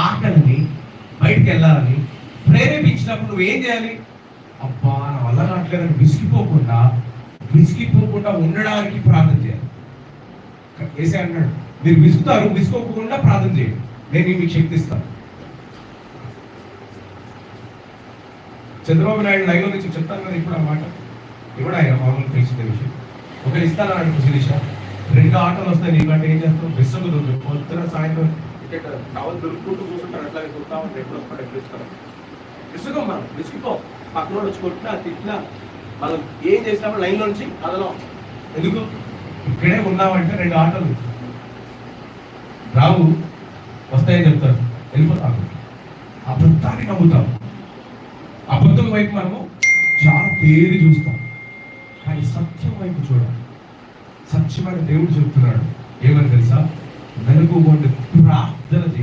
ఆకలిని, బయటికి వెళ్ళాలని ప్రేరేపించినప్పుడు నువ్వు ఏం చేయాలి? అబ్బా నా వల్ల కావట్లేదని విసిగిపోకుండా ఉండడానికి ప్రార్థన చేయాలి. ఏసే అన్నాడు, మీరు విసుగుతారు, విసుకోకుండా ప్రార్థన చేయండి, నేను మీకు శక్తి ఇస్తాను. చంద్రబాబు నాయుడు లైవ్లో నుంచి చెప్తాను కదా ఇప్పుడు ఆ మాట. ఇప్పుడు ఆయన మామూలు తెలిసిన విషయం. ఒకరు ఇస్తానన్నాడు శిరీష, 2 ఆటోలు వస్తాయి, నీకంటే ఏం చేస్తావు? విసుగు పొద్దున సాయంత్రం కావాలి దొరుకుకుంటూ కూర్చుంటారు, అట్లా చూస్తామని ఎప్పుడు వస్తాడు, ఎప్పుడు ఇస్తారు. విసుగం మనం, విసుగుకో. పక్కన వచ్చి కొట్టినా తిట్టినా మనం ఏం చేసినప్పుడు లైన్లో నుంచి కదలం. ఎందుకు? ఇక్కడే ఉన్నామంటే 2 ఆటోలు రావు, వస్తాయని చెప్తారు, వెళ్ళిపోతాము. అబద్ధాన్ని నమ్ముతాం. అబద్ధం వైపు మనము చాలా తేరి చూస్తాం, కానీ సత్యం వైపు చూడాలి. సత్యమైన దేవుడు చెప్తున్నాడు ఏమని తెలుసా? మెలకువగా ప్రార్థన చేయాలి.